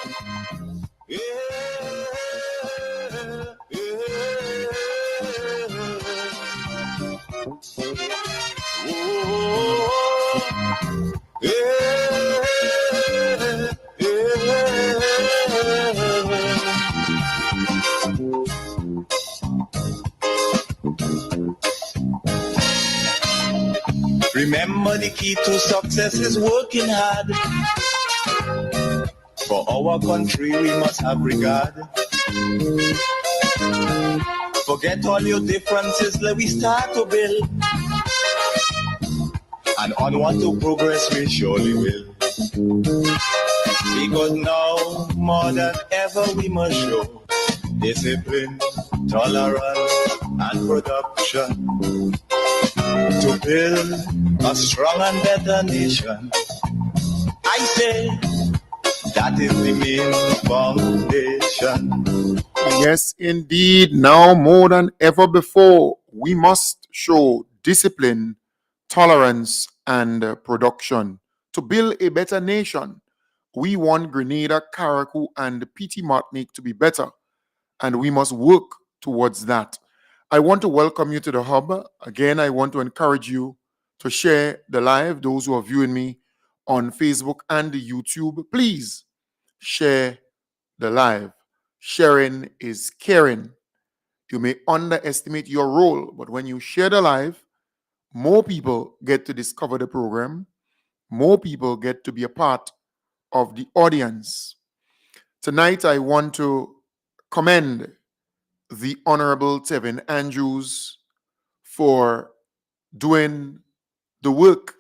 Yeah, yeah. Oh, yeah, yeah. Remember, the key to success is working hard. For our country, we must have regard. Forget all your differences, let we start to build. And onward to progress we surely will. Because now, more than ever, we must show discipline, tolerance, and production to build a strong and better nation. I say that is the main foundation. Yes, indeed. Now more than ever before, we must show discipline, tolerance, and production to build a better nation. We want Grenada, Carriacou, and PT Martinique to be better, and we must work towards that. I want to welcome you to the hub. Again, I want to encourage you to share the live, those who are viewing me on Facebook and the YouTube. Please share the live. Sharing is caring. You may underestimate your role, but when you share the live, more people get to discover the program. More people get to be a part of the audience. Tonight, I want to commend the Honorable Tevin Andrews for doing the work,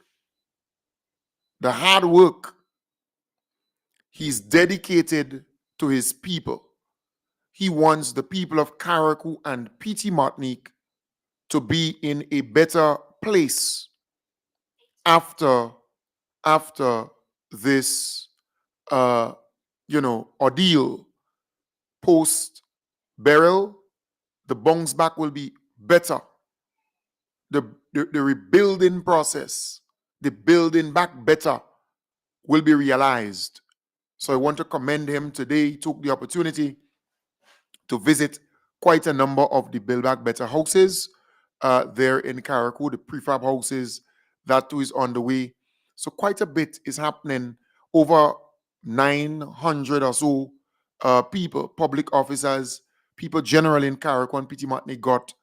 the hard work. He's dedicated to his people. He wants the people of Carriacou and PT Martinique to be in a better place after this ordeal. Post burial, the bounce back will be better. The rebuilding process, the building back better will be realized. So I want to commend him today. He took the opportunity to visit quite a number of the Build Back Better houses there in Carriacou, the prefab houses. That too is on the way. So quite a bit is happening. Over 900 or so people, public officers, people generally in Carriacou and PT Martinique got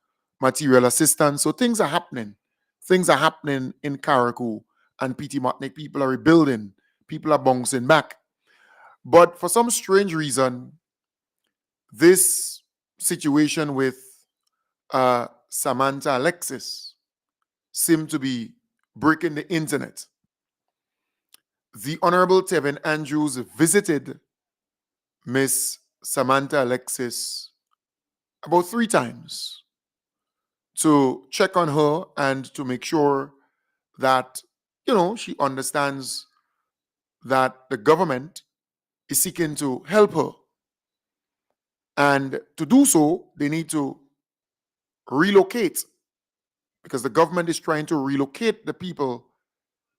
material assistance. So things are happening. Things are happening in Carriacou and PT Martinique. People are rebuilding. People are bouncing back. But for some strange reason, this situation with Samantha Alexis seemed to be breaking the internet. The Honorable Tevin Andrews visited Miss Samantha Alexis about 3 times to check on her and to make sure that, she understands that the government is seeking to help her. And to do so, they need to relocate, because the government is trying to relocate the people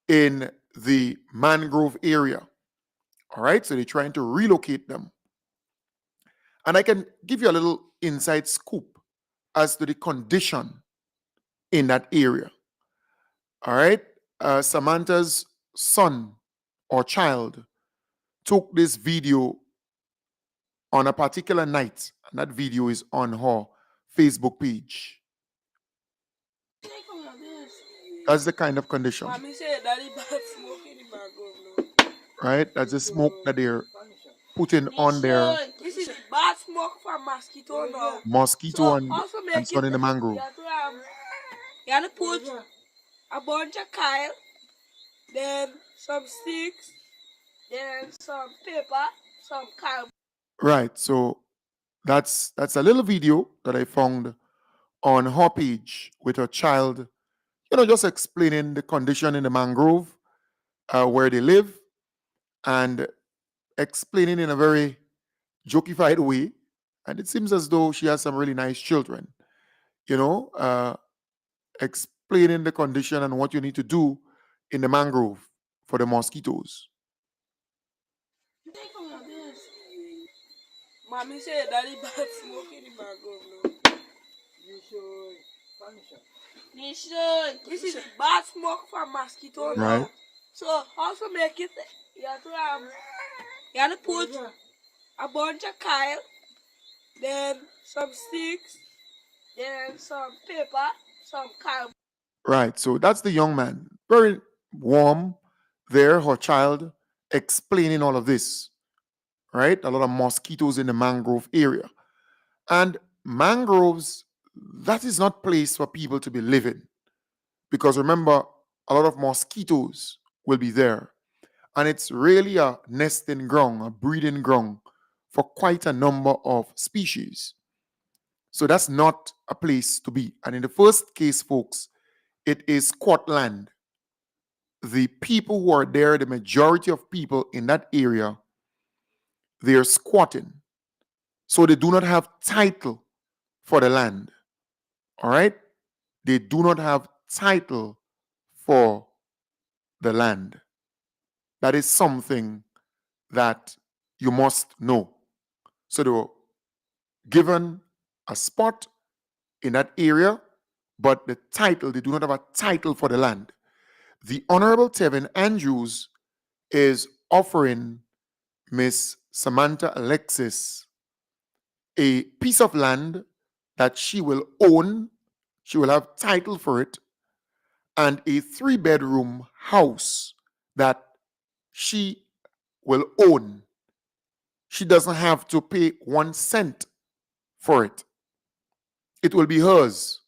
in the mangrove area. All right, so they're trying to relocate them. And I can give you a little inside scoop as to the condition in that area. All right, Samantha's son or child took this video on a particular night, and that video is on her Facebook page. That's the kind of condition. Right? That's the smoke that they're putting on their This is bad smoke from mosquito now. mosquito So and sun in the mangrove. You have to put a bunch of kyle, then some sticks, then some paper, some kyle. Right. So that's a little video that I found on her page with her child, just explaining the condition in the mangrove where they live, and explaining in a very jokified way. And it seems as though she has some really nice children, explaining the condition and what you need to do in the mangrove for the mosquitoes. Mommy said daddy bad smoke in the mangrove now. This is bad smoke from mosquito now. Right. So how to make it? You have to put a bunch of kyle, then some sticks, then some paper, some kyle. Right. So that's the young man. Very warm there, her child explaining all of this. Right. A lot of mosquitoes in the mangrove area. And mangroves, that is not place for people to be living. Because remember, a lot of mosquitoes will be there. And it's really a nesting ground, a breeding ground for quite a number of species. So that's not a place to be. And in the first case, folks, it is squat land. The people who are there, the majority of people in that area, they're squatting. So they do not have title for the land. All right? They do not have title for the land. That is something that you must know. So they were given a spot in that area, but the title, they do not have a title for the land. The Honorable Tevin Andrews is offering Miss Samantha Alexis a piece of land that she will own, she will have title for it, and a 3-bedroom house that she will own. She doesn't have to pay 1 cent for it. It will be hers.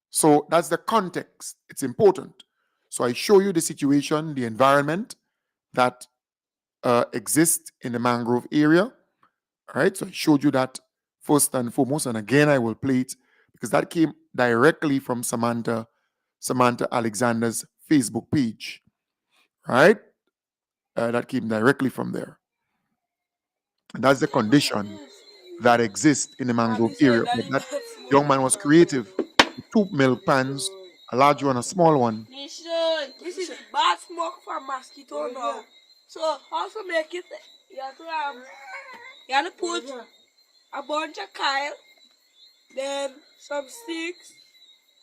So that's the context. It's important. So I show you the situation, the environment that exists in the mangrove area. All right. So I showed you that first and foremost. And again, I will play it because that came directly from Samantha Alexander's Facebook page. Right. That came directly from there. And that's the condition that exists in the mangrove area. But that young man was creative. 2 milk pans, a large one, a small one. This is bad smoke from mosquito now. So how to make it? You have to put a bunch of kyle, then some sticks,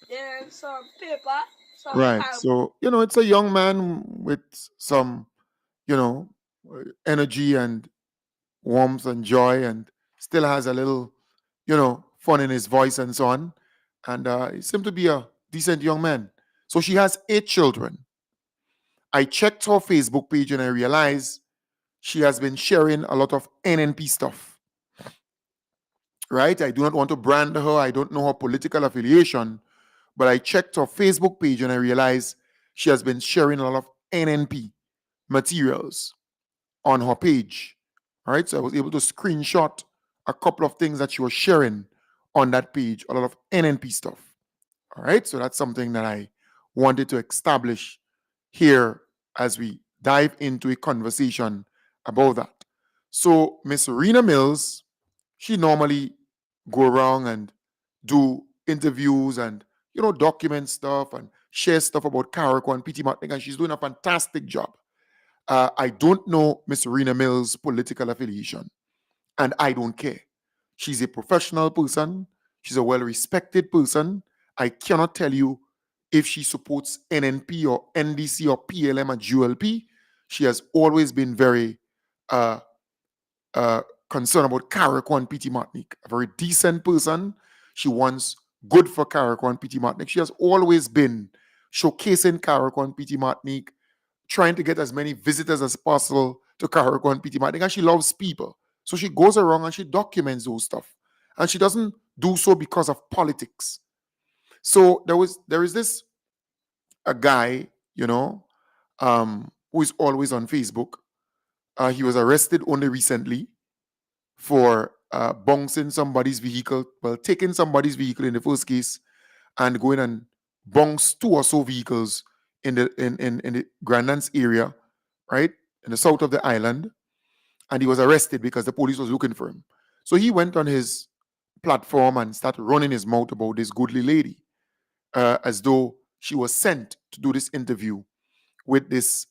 then some paper, some Right. kyle. So, it's a young man with some, energy and warmth and joy, and still has a little, fun in his voice and so on. And he seemed to be a decent young man. So she has 8 children. I checked her Facebook page and I realized she has been sharing a lot of NNP stuff. Right? I do not want to brand her. I don't know her political affiliation, but I checked her Facebook page and I realized she has been sharing a lot of NNP materials on her page. All right. So I was able to screenshot a couple of things that she was sharing on that page, a lot of NNP stuff. All right. So that's something that I wanted to establish here as we dive into a conversation about that. So Miss Rena Mills, she normally go around and do interviews and document stuff and share stuff about Carrico and PT Martin, and she's doing a fantastic job. I don't know Miss Rena Mills' political affiliation, and I don't care. She's a professional person. She's a well-respected person. I cannot tell you if she supports NNP or NDC or PLM or GLP. She has always been very uh, concerned about Carrico and PT Martinique. A very decent person. She wants good for Carrico and PT Martinique. She has always been showcasing Carrico and PT Martinique, trying to get as many visitors as possible to Carrico and PT Martinique. And she loves people. So she goes around and she documents those stuff. And she doesn't do so because of politics. So there is this a guy, who is always on Facebook. He was arrested only recently for bouncing somebody's vehicle, well, taking somebody's vehicle in the first case and going and bounce 2 or so vehicles in the Grandlands area, right, in the south of the island. And he was arrested because the police was looking for him. So he went on his platform and started running his mouth about this goodly lady, as though she was sent to do this interview with this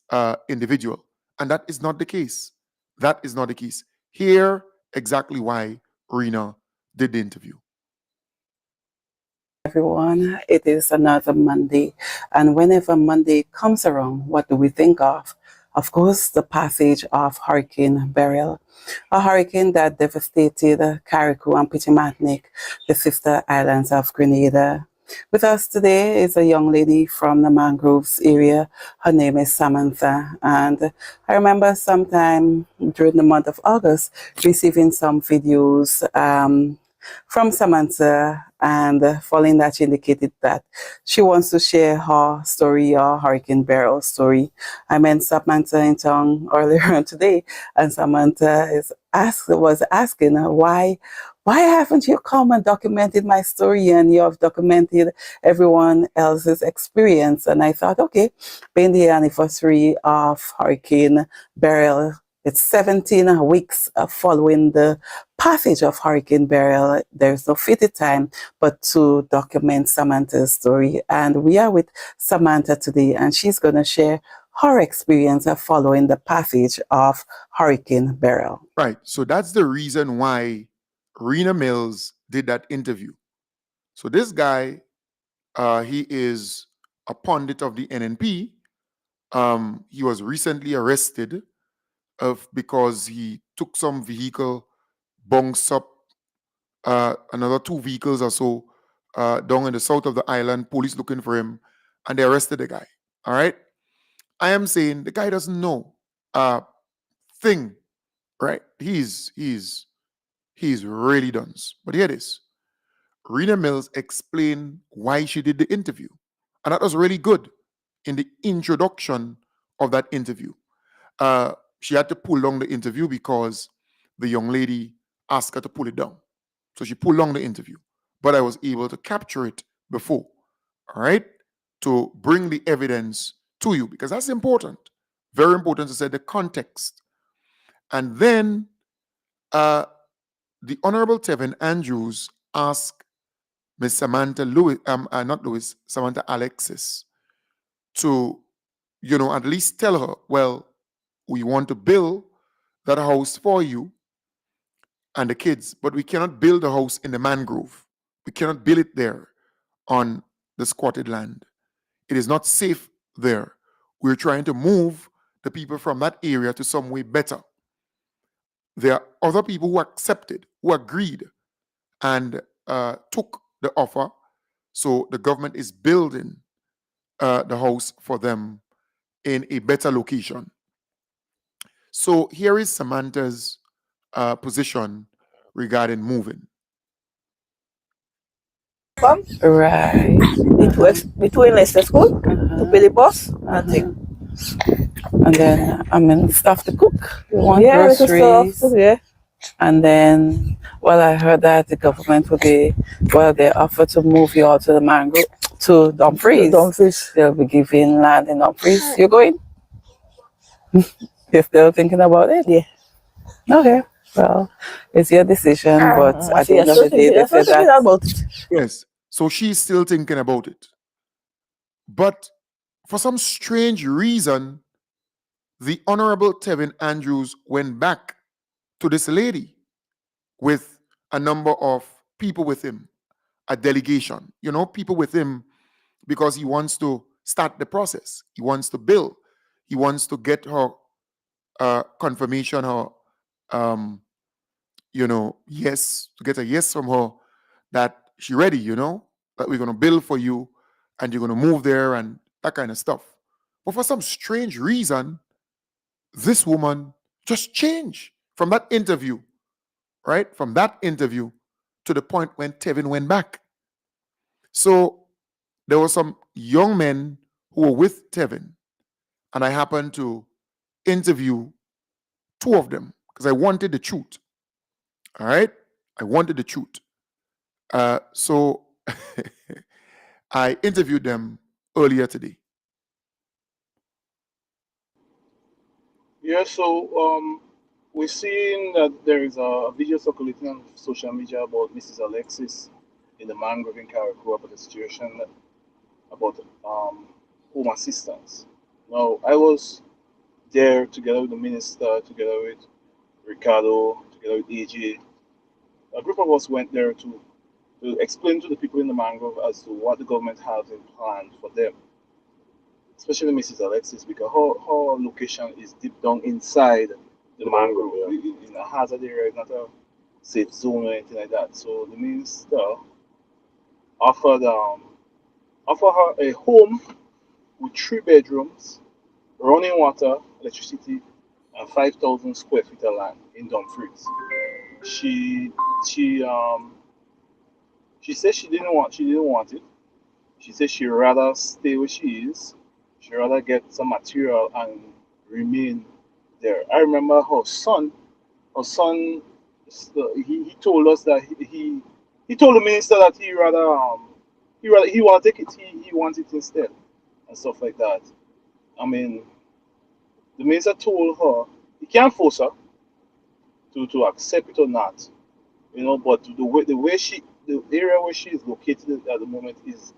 individual. And that is not the case. That is not the case. Hear exactly why Rena did the interview. Everyone. It is another Monday, and whenever Monday comes around, what do we think of? Of course, the passage of Hurricane Beryl, a hurricane that devastated Carriacou and Pittimatnik, the sister islands of Grenada. With us today is a young lady from the mangroves area. Her name is Samantha, and I remember sometime during the month of August receiving some videos from Samantha, and following that, she indicated that she wants to share her story, her Hurricane Beryl story. I met Samantha in town earlier on today, and Samantha was asking her why haven't you come and documented my story, and you have documented everyone else's experience? And I thought, okay, being the anniversary of Hurricane Beryl, it's 17 weeks following the passage of Hurricane Beryl. There's no fitting time but to document Samantha's story. And we are with Samantha today, and she's going to share her experience of following the passage of Hurricane Beryl. Right. So that's the reason why Rena Mills did that interview. So this guy, he is a pundit of the NNP. He was recently arrested because he took some vehicle, bunks up another two vehicles or so down in the south of the island. Police looking for him, and they arrested the guy. All right. I am saying the guy doesn't know a thing, right? He's really done. But here it is. Rena Mills explained why she did the interview. And that was really good in the introduction of that interview. She had to pull down the interview because the young lady asked her to pull it down. So she pulled down the interview. But I was able to capture it before, all right, to bring the evidence to you because that's important. Very important to say the context. And then the Honorable Tevin Andrews asked Miss Samantha Lewis, not Lewis, Samantha Alexis, to, at least tell her, well, we want to build that house for you and the kids, but we cannot build a house in the mangrove. We cannot build it there on the squatted land. It is not safe there. We're trying to move the people from that area to somewhere better. There are other people who accepted, who agreed, and took the offer. So the government is building the house for them in a better location. So here is Samantha's position regarding moving. Right. Between Leicester School to pay the bus and thing. And then, stuff to cook. You want Yeah, groceries. stuff, yeah. And then, I heard that the government will be, they offer to move you all to the mangrove, to Dumfries. They'll be giving land in Dumfries. You're going? You're still thinking about it? Yeah. Okay. Well, it's your decision, but at the end of the day, they said that. About it. Yes. So she's still thinking about it. But for some strange reason, the Honorable Tevin Andrews went back to this lady with a number of people with him, a delegation, people with him because he wants to start the process. He wants to build. He wants to get her confirmation, her, yes, to get a yes from her that she ready, that we're going to build for you and you're going to move there and that kind of stuff. But for some strange reason, this woman just changed from that interview, right? From that interview to the point when Tevin went back. So there were some young men who were with Tevin, and I happened to interview two of them because I wanted the truth. All right? I wanted the truth. So I interviewed them earlier today. Yeah, so we're seeing that there is a video circulating on social media about Mrs. Alexis in the mangrove in Carriacou about the situation about home assistance. Now, I was there together with the minister, together with Ricardo, together with AJ. A group of us went there to explain to the people in the mangrove as to what the government has in plan for them, especially Mrs. Alexis, because her location is deep down inside the mangrove. In a hazard area, it's not a safe zone or anything like that. So the minister offered offered her a home with 3 bedrooms, running water, electricity, and 5,000 square feet of land in Dumfries. She she um she said she didn't want it. She said she'd rather stay where she is. She'd rather get some material and remain there. I remember her son, he told us that he told the minister that he want to take it, he wants it instead and stuff like that. I mean, the minister told her he can't force her to accept it or not, but the area where she is located at the moment is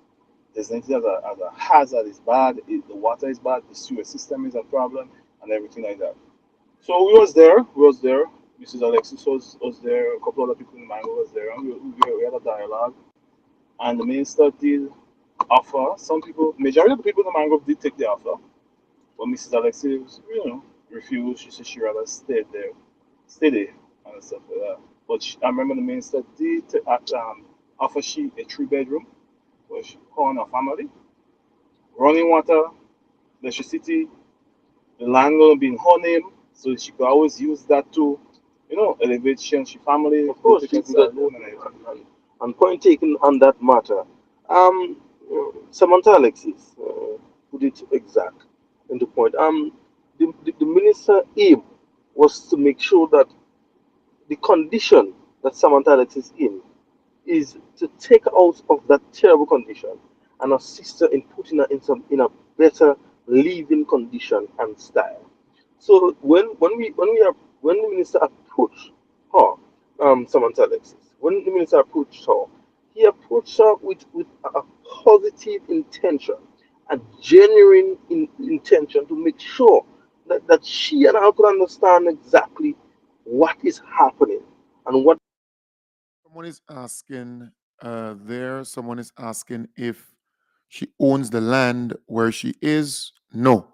designated as a hazard. Is bad. The water is bad. The sewer system is a problem, and everything like that. So we was there. We was there. Mrs. Alexis was there. A couple other people in the mango was there, and we had a dialogue. And the minister did offer. Some people, majority of the people in the mangrove did take the offer, but Mrs. Alexis, refused. She said she rather stay there, and stuff like that. But I remember the minister did offer she a 3 bedroom for she, her and her family, running water, electricity, the land gonna be in her name, so she could always use that to, elevate she family, Of course, take it's a that, loan and everything. and point taken on that matter. Samantha Alexis put it exact into point. The minister aim was to make sure that the condition that Samantha Alexis is in is to take her out of that terrible condition and assist her in putting her in a better living condition and style. So when the minister approached her, Samantha Alexis, when the minister approached her, he approached her with a positive intention, a genuine intention to make sure that she and I could understand exactly what is happening and what. Someone is asking someone is asking if she owns the land where she is. No.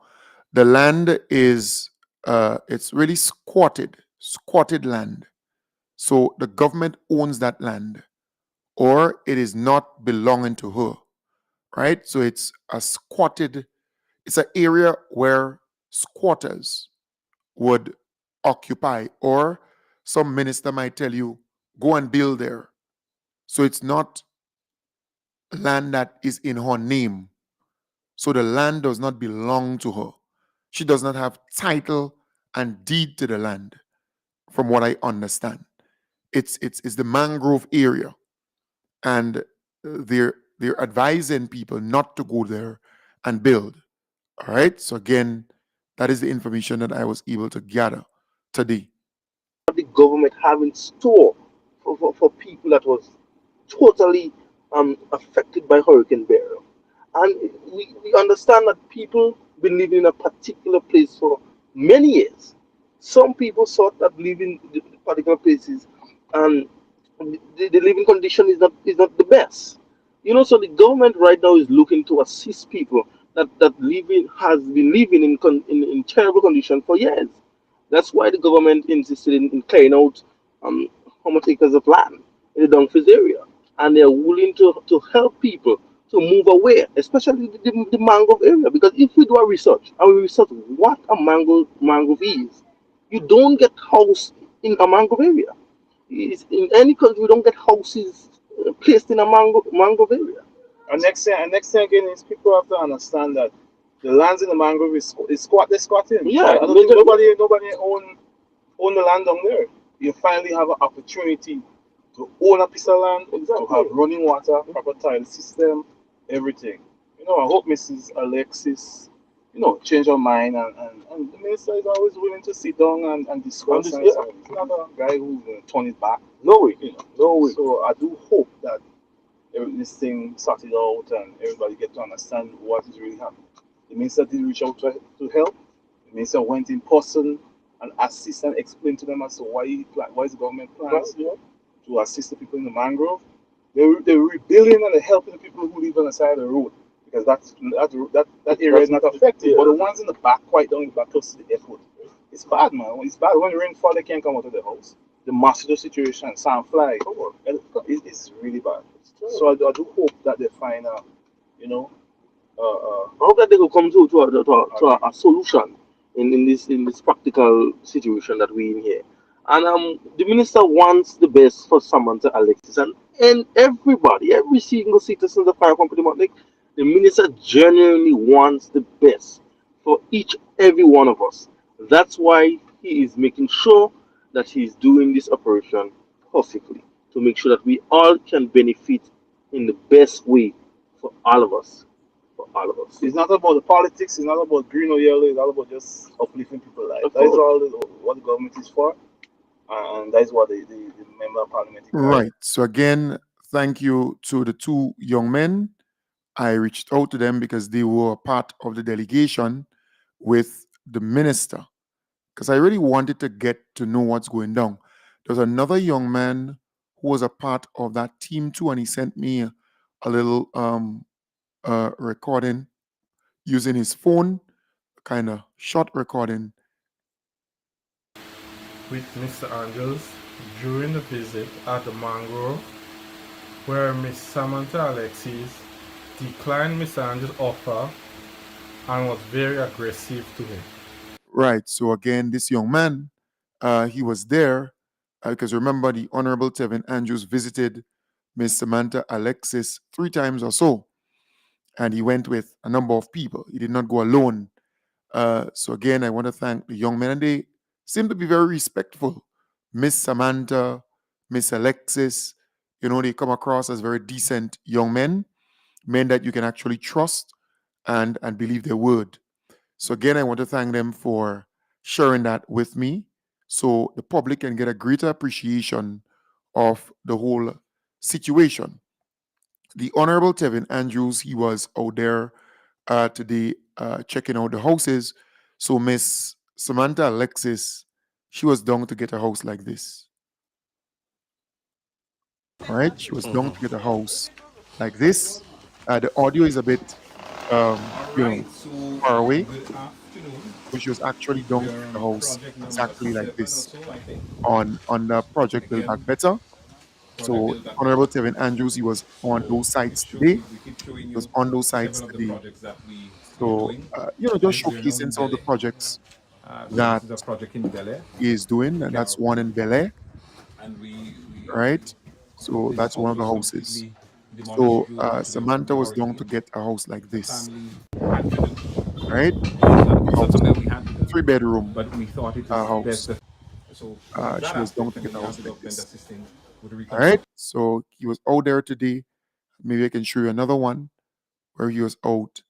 The land is it's really squatted land. So the government owns that land, or it is not belonging to her, right? So it's an area where squatters would occupy, or some minister might tell you, go and build there. So it's not land that is in her name. So the land does not belong to her. She does not have title and deed to the land, from what I understand. It's the mangrove area, and they're advising people not to go there and build. All right. So again, that is the information that I was able to gather today. the government have in store for people that was totally affected by Hurricane Beryl. And we understand that people been living in a particular place for many years. Some people thought that living in the particular places and the living condition is not the best. So the government right now is looking to assist people that living has been living in terrible condition for years. That's why the government insisted in clearing out um, how much acres of land in the Dumfries area. And they're willing to help people to move away, especially the mangrove area. Because if we do a research and we research what a mangrove is, you don't get house in a mangrove area. In any country, we don't get houses placed in a mangrove area. And next thing again is people have to understand that the lands in the mangrove they're squatting. Yeah, I don't think nobody own the land down there. You finally have an opportunity to own a piece of land, to exactly. have running water, proper tile system, everything. I hope Mrs. Alexis, change her mind, and the minister is always willing to sit down and discuss. And Yeah, so he's not a guy who's going to turn his back. no way, You know. no way. So I do hope that this thing sorted out and everybody get to understand what is really happening. The minister did reach out to help. The minister went in person. and assist and explain to them as to why is the government plans to assist the people in the mangrove. They're rebuilding and they're helping the people who live on the side of the road because that area is not affected. But the ones in the back, quite down in the back, close to the airport, it's bad, man. It's bad when the rain fall, they can't come out of the house. The mosquito situation, sandfly, it's really bad. So I do hope that they find a, you know, I hope that they will come to a solution in this practical situation that we in here. And the minister wants the best for Samantha Alexis and everybody, every single citizen of the fire company. Like, the minister genuinely wants the best for each every one of us. That's why he is making sure that he is doing this operation perfectly to make sure that we all can benefit in the best way for all of us. For all of us. it's not about the politics. It's not about green or yellow. It's all about just uplifting people's life. Of That is course. all what the government is for, and that is what the member of parliament is carrying. Right. So again, thank you to the two young men. I reached out to them because they were part of the delegation with the minister because I really wanted to get to know what's going down. There's another young man who was a part of that team too, and he sent me a little recording using his phone, kind of short recording. With Mr. Angels during the visit at the mangrove, where Miss Samantha Alexis declined Mr. Angels' offer and was very aggressive to him. Right. So again, this young man, he was there because remember the Honorable Tevin Andrews visited Miss Samantha Alexis 3 times or so, and he went with a number of people. He did not go alone. So again, I want to thank the young men, and they seem to be very respectful. Miss Samantha, Miss Alexis, they come across as very decent young men that you can actually trust and believe their word. So again, I want to thank them for sharing that with me so the public can get a greater appreciation of the whole situation. The Honorable Tevin Andrews, he was out there today checking out the houses. So Miss Samantha Alexis, she was down to get a house like this. All right, she was down to get a house like this. The audio is a bit, Alright, so far away, good afternoon. but she was actually down to We're get a on house project number exactly like 7 or this so, I think. on the And project Build Back again, Better. project So build back better. Honorable Tevin Andrews, he was on So those sites today. we keep showing He you was on those sites several of the today. projects that we're So, doing. just This is there now showcasing in some of the Bele. projects So that this is a project in Bele, he is doing, and that's one Carriacou. in Bel Air, And right? So this that's one house of the was houses. completely demolished So due to Samantha the was down to hurricane. get a house like The this, family had to do. right? It's not House, something that we had to do, 3 bedroom but we thought it is best house. that. So from that She was down aspect, to and get then a we have house the like government this. assisting with the All right. reconstruction. So he was out there today. Maybe I can show you another one where he was out.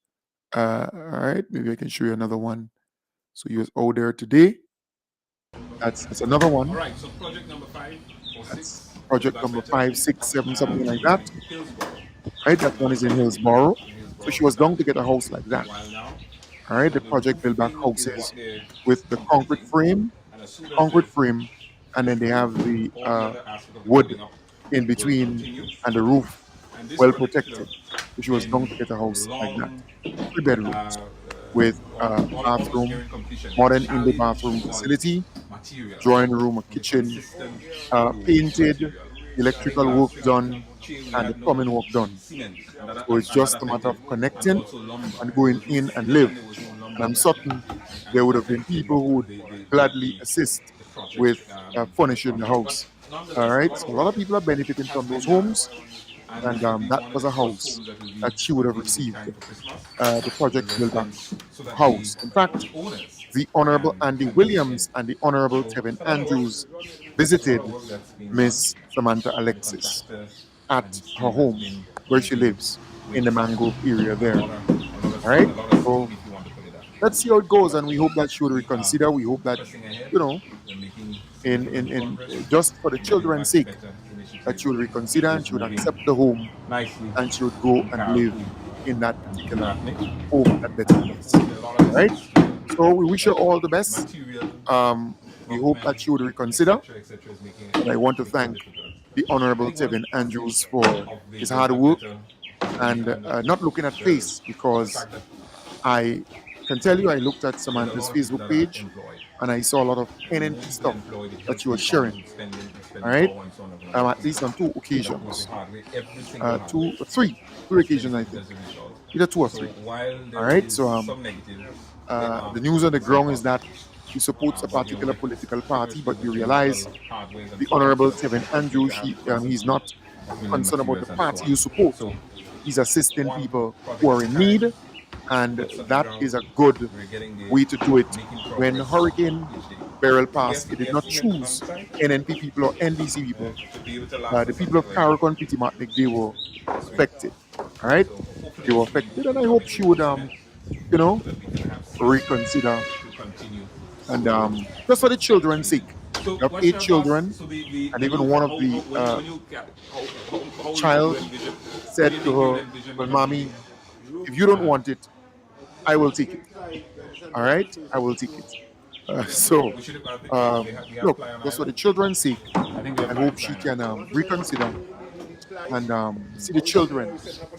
All right. Maybe I can show you another one. So he was out there today. That's another All one. right, so project number 5 or That's 6, Build project Back number Better, 5, 6, 7, something like that. in Hillsborough. Right. That one is in Hillsborough. In So Hillsborough, she we was down started to it get a house like a that. while now. All right. So The the project build back roofing is what houses they're with the concrete completing, frame, and as soon as concrete they're frame, and then finished they with have the all the other aspects of the wood building up, in will between continue. and the roof And this well project should protected. have So she was down been to get a house like that. long, 3 bedrooms with almost bathroom, nearing completion. The modern in the challenge bathroom was facility, material drawing room, a and the kitchen, consistent flow of painted, material. I think electrical work last year done, we and the had no plumbing work done. cement, So it's and that just a matter affected, of and connecting also lumber. and There going was no in and cement live. and there was no And lumber I'm that, certain and there it would have been affected people who would gladly assist the project, with furnishing the construction. But house. All nonetheless, a right. lot So of a lot work of people are benefiting has from those been done, homes, and and this will be that one of was the a first house homes that will be that she would have available in received. time for Christmas. The project The build back residents, so that the house. In fact, owners the Honorable Andy can move in. Williams and the Honorable So Tevin it's a lot of work. Andrews It's a lot visited of work that's been done Miss Samantha by the Alexis contractor, at and his her team has home been where she working lives with in the mangrove area a there. lot of All right. a lot of steam, So if you want to put it that way. let's see how it goes, But and we hope that she would we are reconsider. We hope that pressing ahead. you know, We're making in significant progress just for the in the Build children's Back sake, Better that initiative. she would reconsider and Is she would moving accept the home nicely and she would go in and live Caracou in that with particular that, Nick. home, that better And place. unfortunately, a lot of All this right. has to do So we wish her that all the best. material we hope that she would reconsider. etc. is making And I want to makes it thank difficult. the I Honorable think one Tevin Andrews aspect for of his the Build hard Back work Better and movement and not looking at face, the because fact that I can tell you I looked at there's a Samantha's lot of people Facebook that are page employed. and I saw a lot of And the more NNP people stuff employed, it that helps she the was sharing. economy, spending All right, power and so on and so at least on two and of course the occasions, hard way, every single hard way three has occasions, I benefited think, as a result. either two or So three. while All there right, is so some negative, there are the news on the some ground is that positives. she supports a But you know, particular with political party, figures but we privilege and realize little hard ways and the so on, Honorable so Tevin it's good Andrews, to have the he's possibility not of building concerned about the materials and so party you on. support. So He's assisting one people who project are at a in need, time, and boots on the that ground, is a good we're getting there, way to do it. making When progress Hurricane each day. Beryl So we passed, it did have not to remain on choose site NNP people or NDC people. to be able to last The us people of until Carriacou, Petit Martinique, they were spring. affected. All right, So hopefully they were this affected, will and I come hope in she with would, agreement you so know, that we can have space reconsider. to continue And supporting just for the what children's we need. sake, So you have what's 8 your thoughts? children, So and the even new one of how the when you how child you envision how said do you to think you'll her, envision the "Well, continuing mommy, if you don't want it, I will take it. All right, I will take it." So, we should I think we have look, fly on just for the island. children's sake, I think we have I hope fly she on can island. reconsider and see the children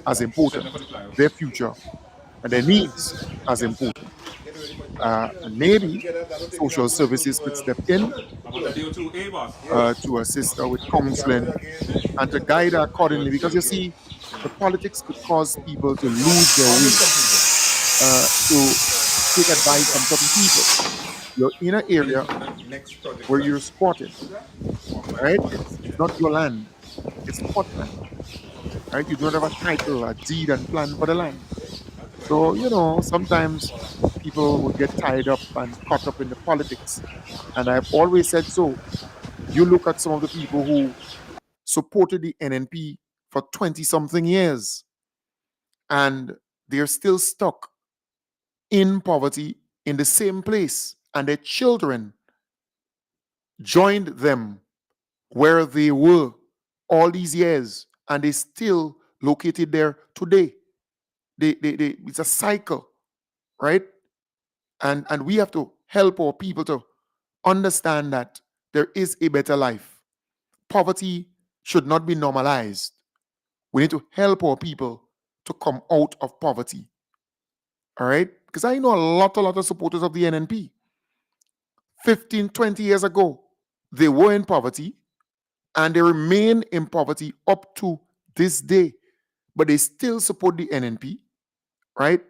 as Setting up important, for the flyover. their future and their needs as important. And maybe social services could step in About a day or two, hey boss. to assist her with counseling and to guide her accordingly. Because you see, the politics could cause people to lose their way, to take advice from certain people. You're in an Waiting area for the next project where site. you're squatting, right? It's not your land, it's squat land, right? You don't have a title, a deed, and plan for the land. So, sometimes people would get tied up and caught up in the politics. And I've always said so. You look at some of the people who supported the NNP for 20 something years and they're still stuck in poverty in the same place, and their children joined them where they were all these years and they still located there today. It's a cycle, right? And we have to help our people to understand that there is a better life. Poverty should not be normalized. We need to help our people to come out of poverty. All right? Because I know a lot of supporters of the NNP. 15, 20 years ago, they were in poverty and they remain in poverty up to this day. But they still support the NNP, right?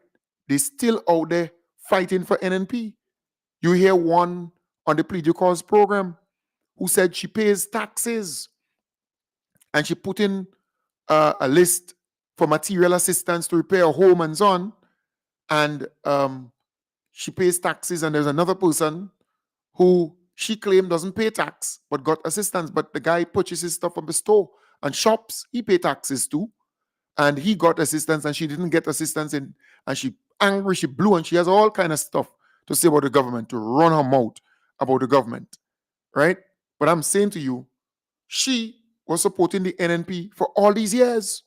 They still out there fighting for NNP. You hear one on the Plead Your Cause program who said she pays taxes and she put in a list for material assistance to repair a home and so on. And she pays taxes. And there's another person who she claimed doesn't pay tax but got assistance. But the guy purchases stuff from the store and shops. He pay taxes too. And he got assistance and she didn't get assistance. And she angry, she blew, and she has all kind of stuff to say about the government, to run her mouth about the government, right? But I'm saying to you, she was supporting the NNP for all these years,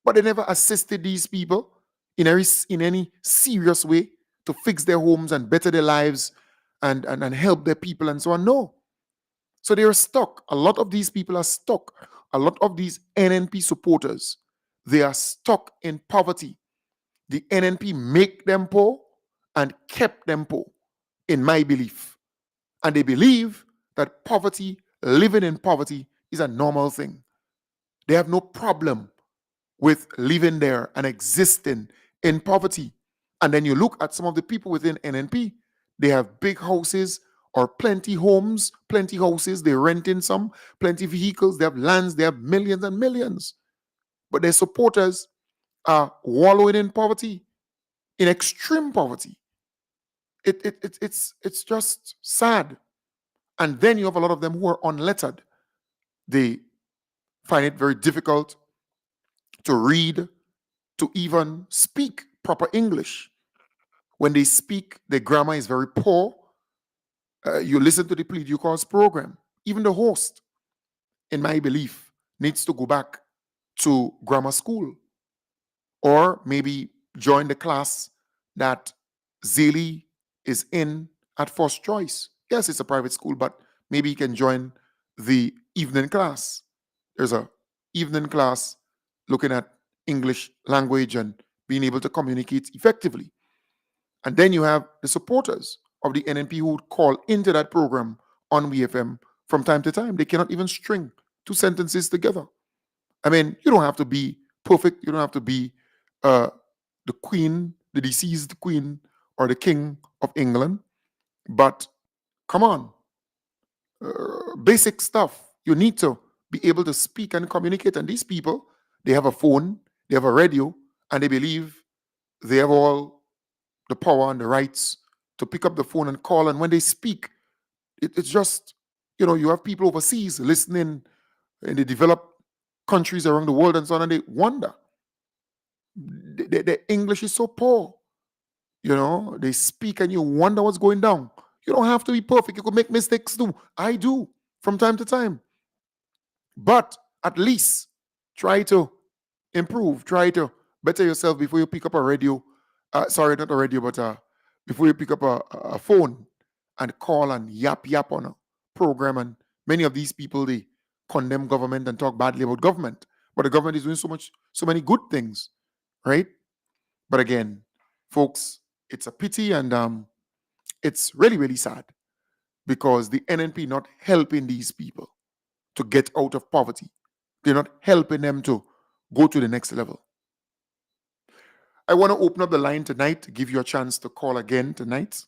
but they never assisted these people in any serious way to fix their homes and better their lives and help their people and so on. No. So they are stuck. A lot of these people are stuck. A lot of these NNP supporters, they are stuck in poverty. The NNP make them poor and kept them poor, in my belief. And they believe that poverty, living in poverty, is a normal thing. They have no problem with living there and existing in poverty. And then you look at some of the people within NNP, they have big houses or plenty homes, plenty houses, they rent in some, plenty vehicles, they have lands, they have millions and millions. But their supporters are wallowing in poverty, in extreme poverty. It's just sad. And then you have a lot of them who are unlettered. They find it very difficult to read, to even speak proper English. When they speak, their grammar is very poor. You listen to the Plead Your Cause program. Even the host, in my belief, needs to go back to grammar school or maybe join the class that Zeli is in at first choice. Yes, it's a private school, but maybe he can join the evening class. There's a evening class looking at English language and being able to communicate effectively. And then you have the supporters of the NNP who would call into that program on VFM from time to time. They cannot even string two sentences together. I mean, you don't have to be perfect. You don't have to be the queen, the deceased queen, or the king of England. But come on, basic stuff. You need to be able to speak and communicate. And these people, they have a phone, they have a radio, and they believe they have all the power and the rights to pick up the phone and call. And when they speak, it's just, you have people overseas listening in the developed countries around the world and so on, and they wonder. The English is so poor. They speak and you wonder what's going down. You don't have to be perfect. You could make mistakes too. I do from time to time. But at least try to improve. Try to better yourself before you pick up a radio. Sorry, not a radio, but before you pick up a phone and call and yap on a program. And many of these people, they condemn government and talk badly about government. But the government is doing so many good things, right? But again, folks, it's a pity and it's really, really sad because the NNP not helping these people to get out of poverty. They're not helping them to go to the next level. I want to open up the line tonight to give you a chance to call again tonight.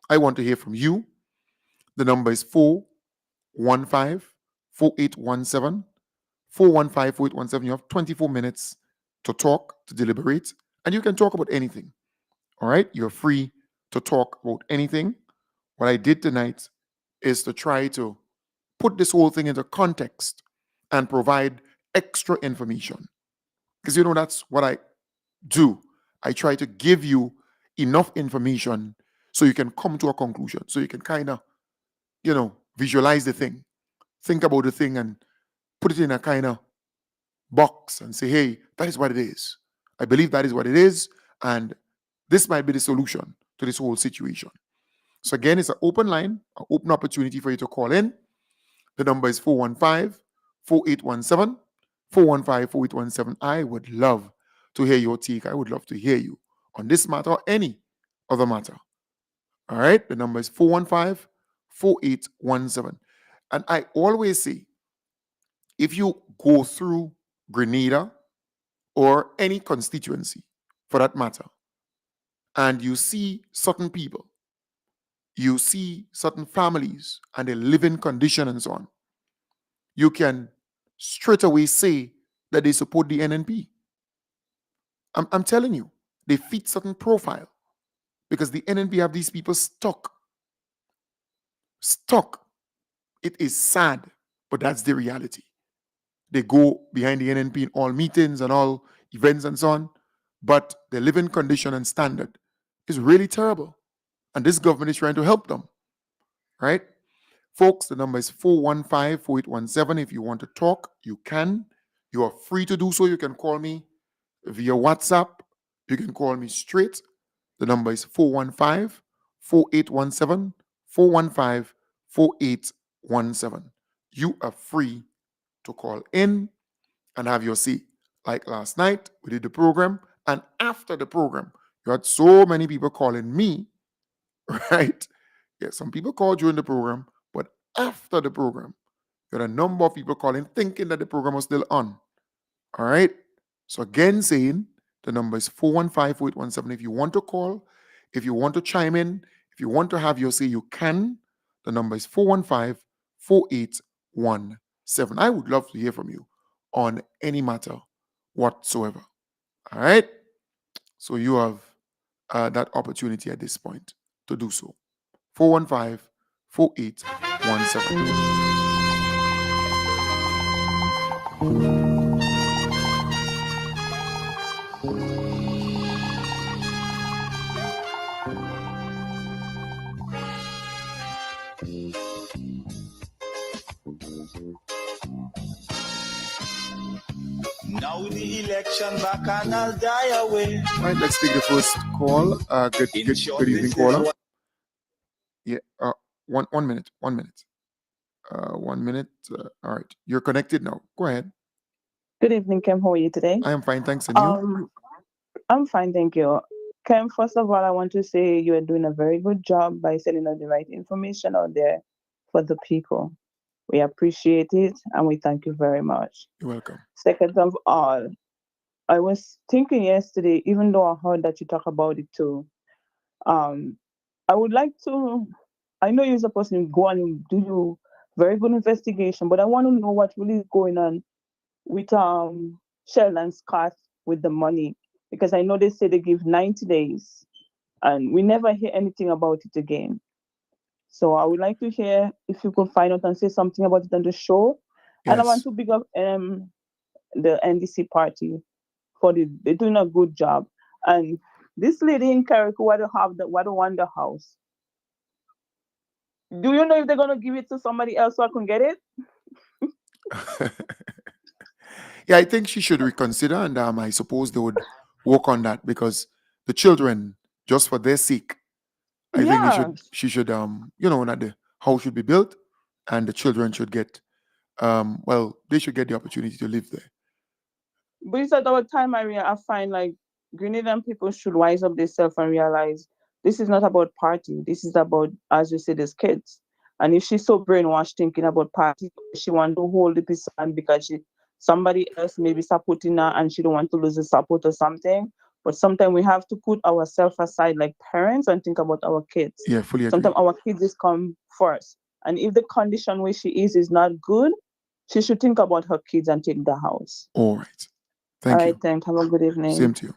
I want to hear from you. The number is 415-4817. 415-4817. You have 24 minutes to talk, to deliberate, and you can talk about anything. All right? You're free to talk about anything. What I did tonight is to try to put this whole thing into context and provide extra information. Because that's what I do. I try to give you enough information so you can come to a conclusion, so you can kind of, visualize the thing, think about the thing and put it in a kind of box and say, hey, that is what it is. I believe that is what it is, and this might be the solution to this whole situation. So again, it's an open line, an open opportunity for you to call in. The number is 415-4817. 415-4817. I would love to hear your take. I would love to hear you on this matter or any other matter. All right? The number is 415-4817. And I always say, if you go through Grenada or any constituency for that matter, and you see certain people, you see certain families and their living condition and so on, you can straight away say that they support the NNP. I'm telling you, they fit certain profile because the NNP have these people stuck. It is sad, but that's the reality. They go behind the NNP in all meetings and all events and so on, but their living condition and standard is really terrible. And this government is trying to help them, right? Folks, the number is 415-4817. If you want to talk, you can. You are free to do so. You can call me via WhatsApp. You can call me straight. The number is 415-4817. 415-4817. You are free to call in and have your say. Like last night, we did the program, and after the program, you had so many people calling me, right? Yeah, some people called during the program, but after the program, you had a number of people calling thinking that the program was still on. All right? So again, saying the number is 415-4817. If you want to call, if you want to chime in, if you want to have your say, you can. The number is 415-4817. I would love to hear from you on any matter whatsoever. All right? So you have that opportunity at this point to do so. 415-4817. Now the election back and I'll die away. All right, let's take the first call. Good evening, caller. Yeah. one minute. 1 minute. 1 minute. All right. You're connected now. Go ahead. Good evening, Kim. How are you today? I am fine, thanks. And you? Um, I'm fine, thank you. Kim, first of all, I want to say you are doing a very good job by sending out the right information out there for the people. We appreciate it and we thank you very much. You're welcome. Second of all, I was thinking yesterday, even though I heard that you talk about it too, um, I would like to, I know you're supposed to go and do your very good investigation, but I want to know what really is going on with Sheldon Scott with the money, because I know they say they give 90 days and we never hear anything about it again. So I would like to hear if you could find out and say something about it on the show. And I want Yes. to big up the NDC party for they're doing a good job. And this lady in Carrick what to have the what to want the house. Do you know if they're gonna give it to somebody else so I can get it? Yeah, I think she should reconsider, and I suppose they would work on that because the children, just for their sake, I think Yeah. she should that the house should be built, and the children should get they should get the opportunity to live there. But it's at our time, Maria, I find like Grenadian people should wise up themselves and realize this is not about party. This is about, as you said, as kids. And if she's so brainwashed thinking about party, she want to hold the piece and because somebody else maybe supporting her and she don't want to lose the support or something. But sometimes we have to put ourselves aside like parents and think about our kids. Yeah, fully agree. Sometimes our kids is come first. And if the condition where she is not good, she should think about her kids and take the house. All right. All Thank right, you. thanks. Have a good evening. Same to you.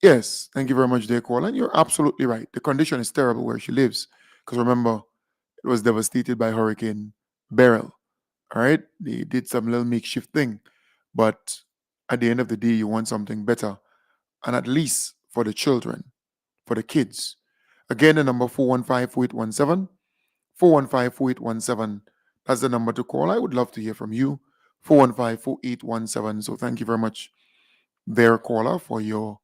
Yes, thank you very much, dear caller. And you're absolutely right. The condition is terrible where she lives. Because remember, it was devastated by Hurricane Beryl. All right. They did some little makeshift thing. But at the end of the day, you want something better. And at least for the children, for the kids. Again, the number 415-4817. 415-4817. That's the number to call. I would love to hear from you. 415-4817. So thank you very much, there, caller, for your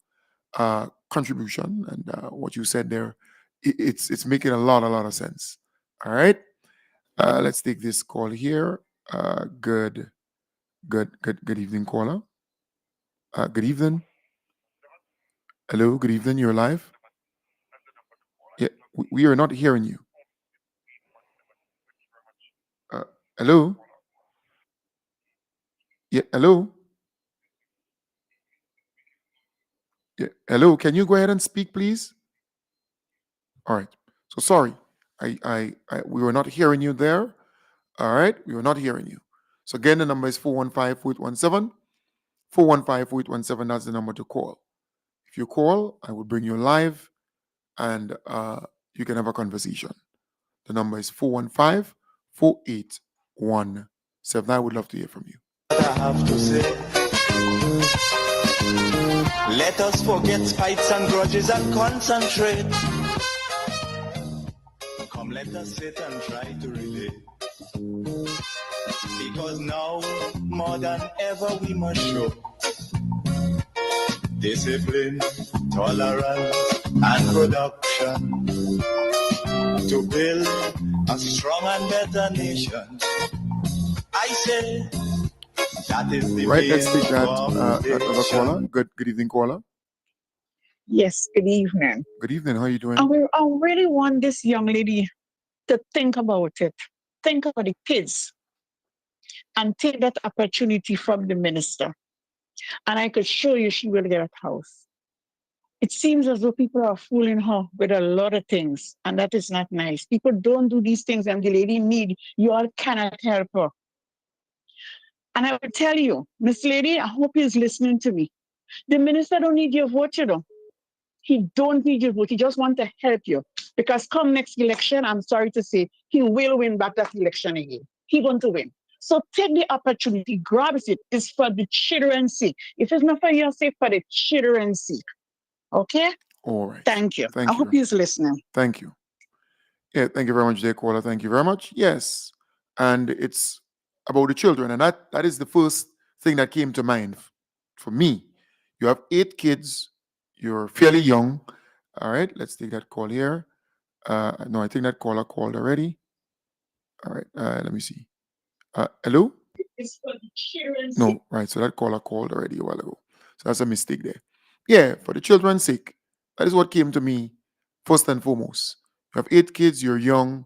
contribution and what you said there. It's making a lot of sense. All right. Let's take this call here. Good evening, caller. Good evening. Hello, good evening. You're live. Yeah, we are not hearing you. Hello. Yeah, hello. Yeah, hello. Can you go ahead and speak, please? All right. So sorry, we were not hearing you there. All right, we were not hearing you. So again, the number is 415-4817. 415-4817. That's the number to call. If you call, I will bring you live, and you can have a conversation. The number is 415-4817. I would love to hear from you. What I have to say. Let us forget fights and grudges and concentrate. Come, let us sit and try to relate. Because now, more than ever, we must show discipline, tolerance, and production to build a strong and better nation. I say that is the Right, let's main take that other foundation. caller. Good evening, caller. Yes, good evening. Good evening. How are you doing? I really want this young lady to think about it. Think about the kids and take that opportunity from the minister. And I could show you she will get a house. It seems as though people are fooling her with a lot of things, and that is not nice. People don't do these things, and the lady need, you all cannot help her. And I will tell you, Miss Lady, I hope he's listening to me. The minister don't need your vote, you know. He don't need your vote. He just want to help you. Because come next election, I'm sorry to say, he will win back that election again. He going to win. So take the opportunity, grab it. It's for the children's sake. If it's not for your sake, for the children's sake. Okay? All right. Thank you. Thank I you. hope he's listening. Thank you. Yeah, thank you very much, dear caller. Thank you very much. Yes. And it's about the children. And that is the first thing that came to mind for me. You have 8 kids. You're fairly young. All right. Let's take that call here. No, I think that caller called already. All right. Let me see. Hello? It's for the children's sake. No, right. So that caller called already a while ago. So that's a mistake there. Yeah, for the children's sake. That is what came to me first and foremost. You have 8 kids, you're young,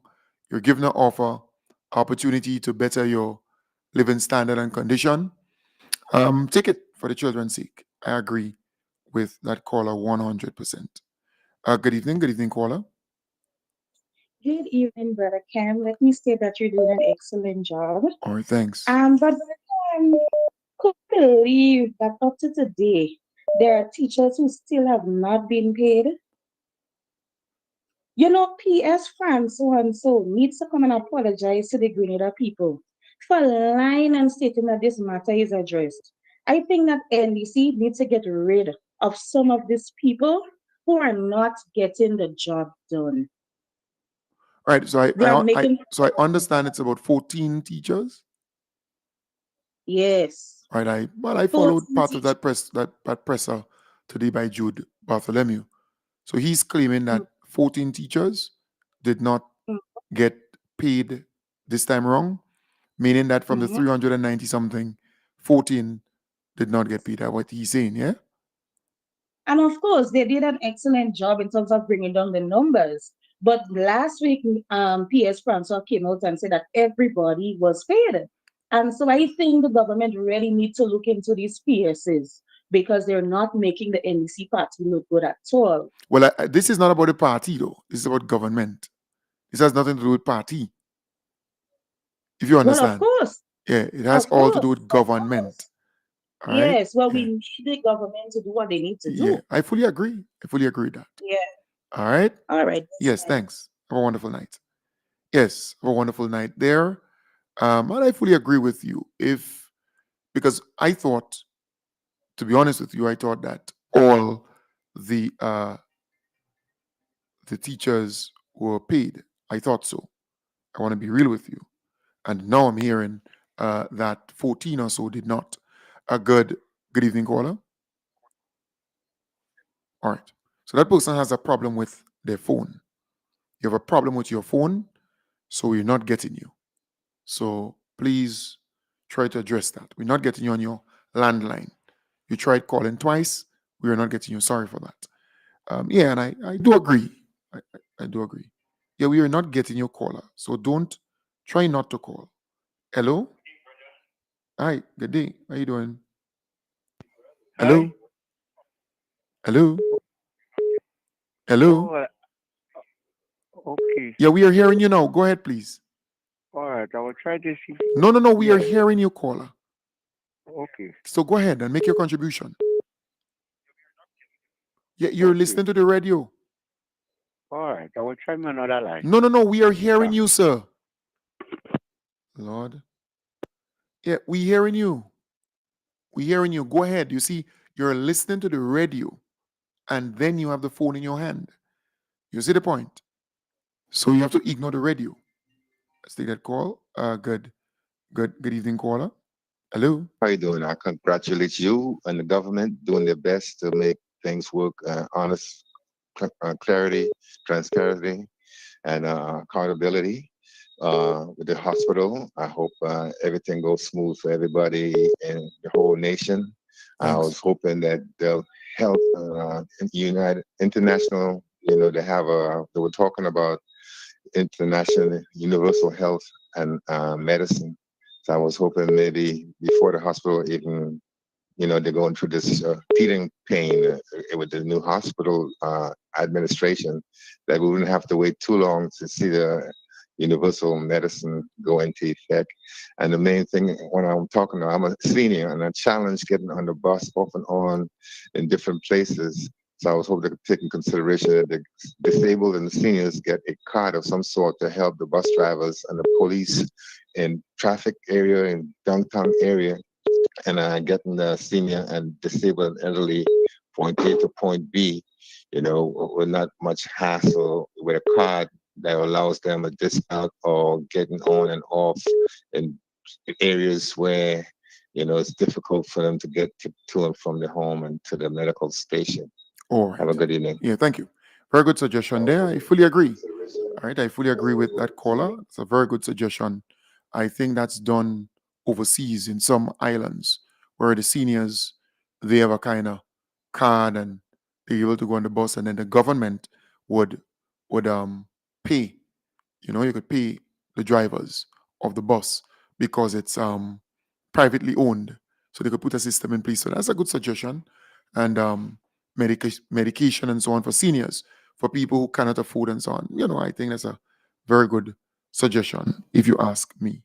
you're given an offer, opportunity to better your living standard and condition. Take it for the children's sake. I agree with that caller 100%. Good evening, caller. Good evening, Brother Cam. Let me say that you're doing an excellent job. All right, thanks. But Brother Cam, could believe that up to today, there are teachers who still have not been paid. You know, P.S. France so and so needs to come and apologize to the Grenada people for lying and stating that this matter is addressed. I think that NDC needs to get rid of some of these people who are not getting the job done. All right, so They are making I understand it's about 14 teachers. yes. Right, I 14 followed part of teachers. that presser today by Jude Bartholomew. So he's claiming that 14 teachers did not get paid this time wrong, meaning that from the 390 something, 14 did not get paid. That's what he's saying, yeah? And of course, they did an excellent job in terms of bringing down the numbers. But last week, PS Francois came out and said that everybody was paid. And so I think the government really needs to look into these PSs because they're not making the NDC party look good at all. Well, this is not about the party, though. This is about government. This has nothing to do with party, if you Well, of understand. course. Yeah, it has Of all to course. do with government. All right? Yes. Well, we Yeah. need the government to do what they need to Yeah, do. I fully agree. I fully agree with that. Yeah. All right? All right. Yes, thanks. Have a wonderful night. Yes, have a wonderful night there. And I fully agree with you. Because I thought, to be honest with you, I thought that all the teachers were paid. I thought so. I want to be real with you. And now I'm hearing that 14 or so did not. Good evening, caller. All right. So that person has a problem with their phone. You have a problem with your phone, so we're not getting you. So please try to address that. We're not getting you on your landline. You tried calling twice. We are not getting you. Sorry for that. Yeah, and I do agree. I do agree. Yeah, we are not getting your caller. So don't try not to call. Hello? Hi, good day. How you doing? Hello? Hello? Hello? Oh, okay. Yeah, we are hearing you now. Go ahead, please. All right. I will try to see. No, we are Yeah. hearing you, caller. Okay. So go ahead and make your contribution. Yeah, you're Okay. listening to the radio. All right. I will try my another line. No, we are hearing Yeah. you, sir. Lord. Yeah, we hearing you. We hearing you. Go ahead. You see, you're listening to the radio, and then you have the phone in your hand. You see the point? So you have to ignore the radio. Let's take that call. Good evening, caller. Hello. How you doing? I congratulate you and the government doing their best to make things work, honest, clarity, transparency, and accountability with the hospital. I hope everything goes smooth for everybody in the whole nation. I was hoping that the health United International, they have they were talking about international universal health and medicine. So I was hoping maybe before the hospital even, they're going through this teething pain with the new hospital administration, that we wouldn't have to wait too long to see the universal medicine go into effect. And the main thing when I'm talking to, I'm a senior and I challenge getting on the bus off and on in different places. So I was hoping to take in consideration that the disabled and the seniors get a card of some sort to help the bus drivers and the police in traffic area in downtown area, and getting the senior and disabled and elderly point A to point B, with not much hassle, with a card that allows them a discount or getting on and off in areas where, it's difficult for them to get to and from the home and to the medical station. All right. Have a good evening. Yeah, thank you. Very good suggestion there. I fully agree. All right, I fully agree with that caller. It's a very good suggestion. I think that's done overseas in some islands where the seniors they have a kind of card and they're able to go on the bus, and then the government would pay. You know, you could pay the drivers of the bus because it's privately owned. So they could put a system in place. So that's a good suggestion. And medication and so on for seniors, for people who cannot afford and so on. You know, I think that's a very good suggestion, if you ask me.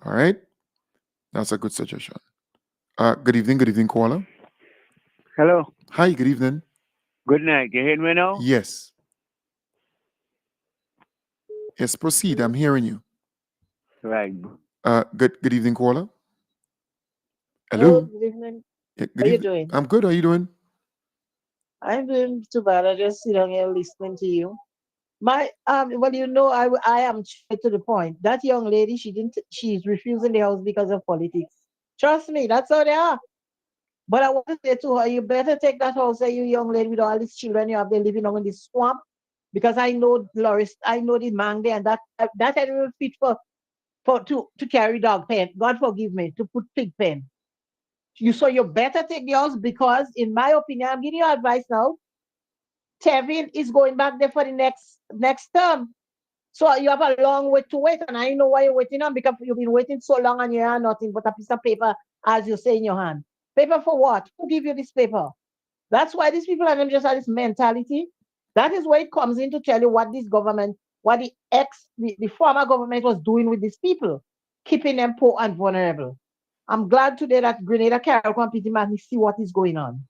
All right? That's a good suggestion. Good evening, caller. Hello. Hi, good evening. Good night. You hear me now? Yes. Yes, proceed. I'm hearing you. Right. Good evening, caller. Hello, Hello. good evening. Yeah, How good you evening. doing? I'm good. How are you doing? I'm doing too bad. I just sit down here listening to you. My well, I am straight to the point. That young lady, she's refusing the house because of politics. Trust me, that's how they are. But I want to say to her, you better take that house, you young lady with all these children you have there living on in this swamp. Because I know Loris, I know the man there, and that animal fit to carry dog pen. God forgive me, to put pig pen. You better take the house because, in my opinion, I'm giving you advice now. Tevin is going back there for the next term. So you have a long way to wait, and I know why you're waiting on because you've been waiting so long and you have nothing but a piece of paper, as you say in your hand. Paper for what? Who give you this paper? That's why these people are just have this mentality. That is where it comes in to tell you what this government, what the former government was doing with these people, keeping them poor and vulnerable. I'm glad today that Grenada Carriacou and Peter Magny see what is going on.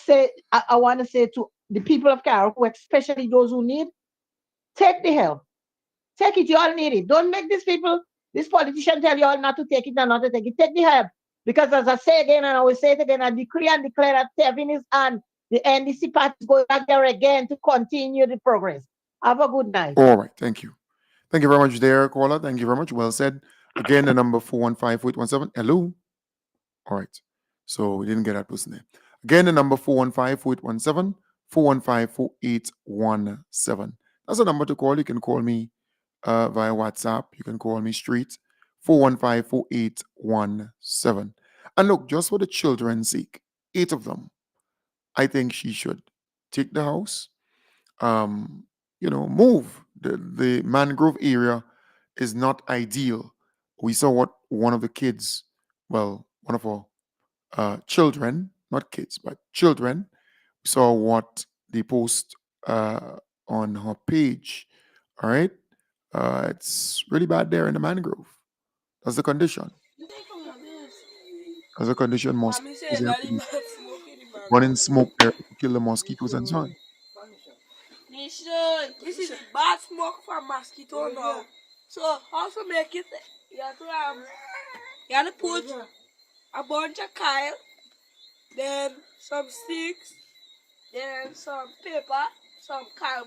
I want to say to the people of Carriacou, especially those who need, take the help. Take it. You all need it. Don't make these politicians tell you all not to take it and not to take it. Take the help. Because as I say again, and I will say it again, I decree and declare that Tevin is on the NDC party is going back there again to continue the progress. Have a good night. All right. Thank you. Thank you very much there, caller. Thank you very much. Well said. Again, the number 415-4817. Hello. All right. So we didn't get that person there. Again, the number 415-4817, 415-4817. That's the number to call. You can call me via WhatsApp. You can call me straight, 415-4817. And look, just for the children's sake, 8 of them, I think she should take the house, move. The mangrove area is not ideal. We saw what one of the kids, well, one of our children, not kids, but children, we saw what they post on her page. All right. It's really bad there in the mangrove. That's the condition. That's the condition. Mosquitoes have to be running smoke there to kill the mosquitoes and so on. This is bad smoke from mosquito now. So how to make it? You have to put a bunch of kyle, then some sticks, then some paper, some kyle.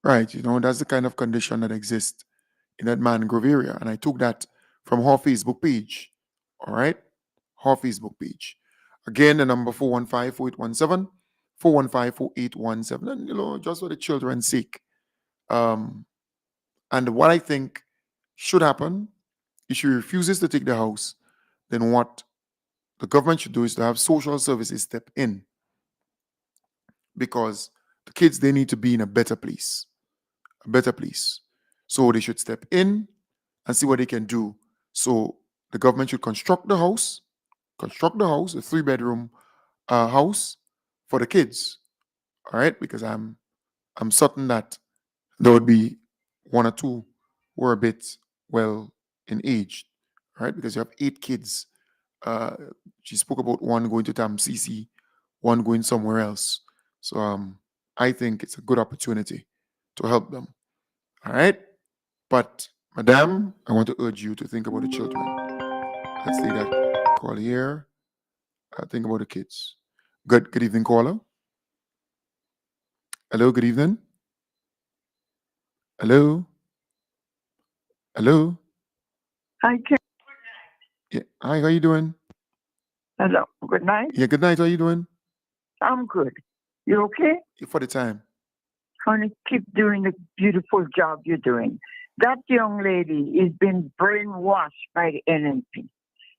Right. That's the kind of condition that exists in that mangrove area. And I took that from her Facebook page. All right. Her Facebook page. Again, the number 415-4817, 415-4817. And, just for the children's sake. And what I think should happen, if she refuses to take the house, then what the government should do is to have social services step in, because the kids, they need to be in a better place. So they should step in and see what they can do. So the government should construct the house, a 3-bedroom house for the kids. All right, because I'm certain that there would be 1 or 2 who are a bit well in age. All right, because you have 8 kids. She spoke about 1 going to TAMCC, 1 going somewhere else. So I think it's a good opportunity to help them. All right. But, Madam, I want to urge you to think about the children. Let's take that call here. Think about the kids. Good evening, caller. Hello, good evening. Hello. Hello. Hi, Kim. Yeah. Hi, how you doing? Hello. Good night. Yeah, good night. How you doing? I'm good. You okay? For the time. honey, keep doing the beautiful job you're doing. That young lady is being brainwashed by the NNP.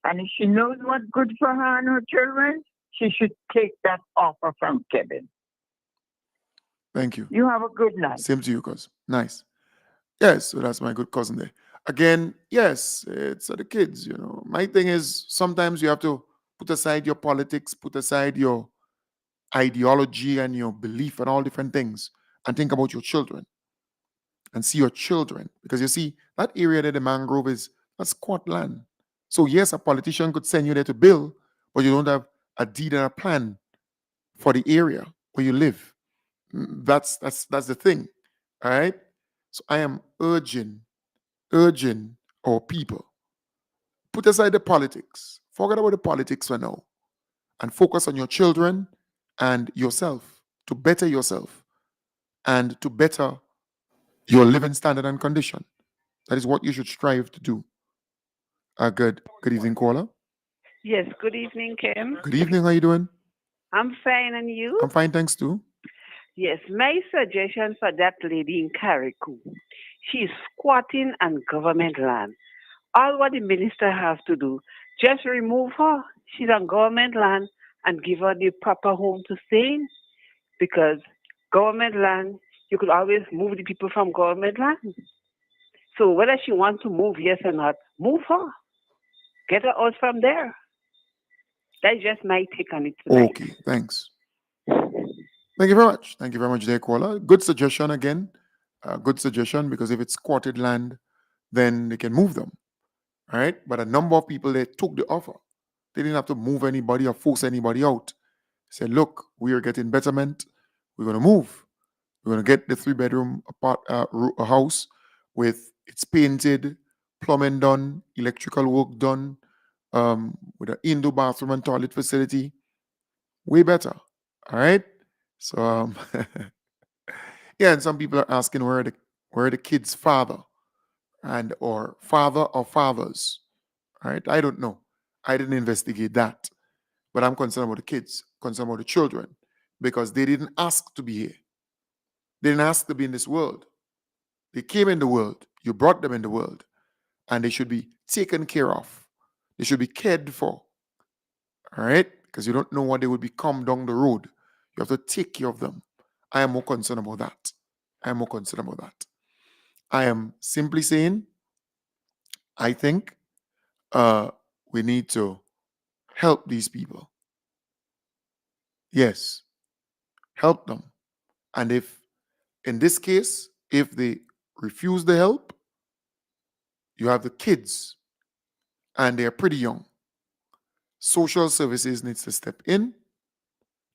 And if she knows what's good for her and her children, she should take that offer from Kevin. Thank you. You have a good night. Same to you, cuz. Nice. Yes, so that's my good cousin there. Again, yes, it's the kids, you know. My thing is sometimes you have to put aside your politics, put aside your ideology and your belief and all different things and think about your children and see your children. Because you see, that area there, the mangrove is, that's squat land. So yes, a politician could send you there to build, but you don't have a deed and a plan for the area where you live. That's the thing. All right. So I am urging our people, put aside the politics, forget about the politics for now, and focus on your children and yourself to better yourself and to better your living standard and condition. That is what you should strive to do. Good evening, caller. Yes, good evening, Kim. Good evening. How you doing? I'm fine, and you? I'm fine, thanks too. Yes, my suggestion for that lady in Carriacou, she's squatting on government land. All what the minister has to do, just remove her. She's on government land and give her the proper home to stay in. Because government land, you could always move the people from government land. So whether she wants to move, yes or not, move her. Get her out from there. That's just my take on it tonight. Okay, thanks. Thank you very much. Thank you very much, dear caller. Good suggestion again. Good suggestion, because if it's squatted land, then they can move them. All right. But a number of people, they took the offer. They didn't have to move anybody or force anybody out. They said, look, we are getting betterment. We're going to move. We're going to get the 3-bedroom a house with it's painted, plumbing done, electrical work done, with an indoor bathroom and toilet facility. Way better. All right. So yeah, and some people are asking where are the kids' father and or father or fathers. All right. I don't know. I didn't investigate that. But I'm concerned about the kids, concerned about the children, because they didn't ask to be here. They didn't ask to be in this world. They came in the world. You brought them in the world. And they should be taken care of. They should be cared for. All right? Because you don't know what they will become down the road. You have to take care of them. I am more concerned about that. I am more concerned about that. I am simply saying, I think we need to help these people. Yes, help them. And if, in this case, if they refuse the help, you have the kids and they're pretty young. Social services needs to step in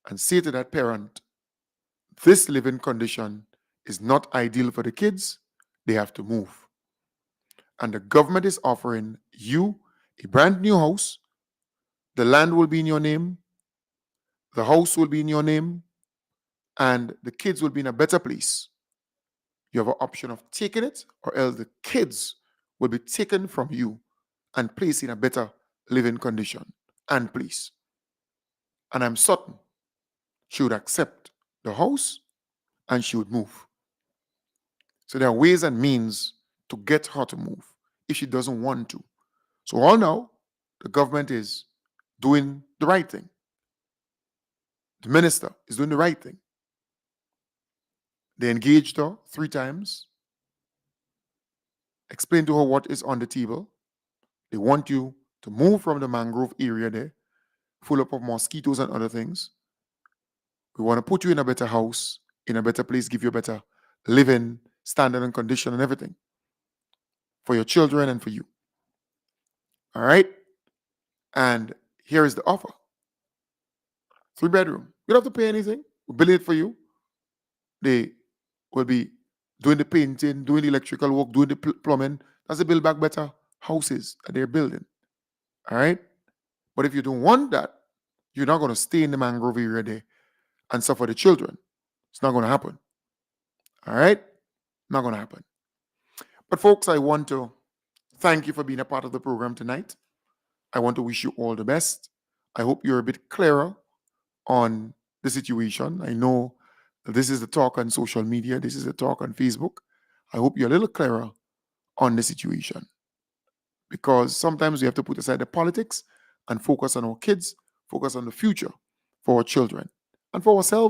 and say to that parent, this living condition is not ideal for the kids. They have to move. And the government is offering you a brand new house. The land will be in your name. The house will be in your name. And the kids will be in a better place. You have an option of taking it, or else the kids will be taken from you and placed in a better living condition and place. And I'm certain she would accept the house and she would move. So there are ways and means to get her to move if she doesn't want to. So all now, the government is doing the right thing. The minister is doing the right thing. They engaged her 3 times, explained to her what is on the table. They want you to move from the mangrove area there, full up of mosquitoes and other things. We want to put you in a better house, in a better place, give you a better living standard and condition and everything for your children and for you. All right? And here is the offer. 3-bedroom. You don't have to pay anything. We'll build it for you. They will be doing the painting, doing the electrical work, doing the plumbing. That's to build back better houses that they're building. All right? But if you don't want that, you're not going to stay in the mangrove area there and suffer the children. It's not going to happen. All right? Not going to happen. But folks, I want to thank you for being a part of the program tonight. I want to wish you all the best. I hope you're a bit clearer on the situation. I know This is the talk on social media. This is the talk on Facebook. I hope you're a little clearer on the situation, because sometimes we have to put aside the politics and focus on our kids, focus on the future for our children and for ourselves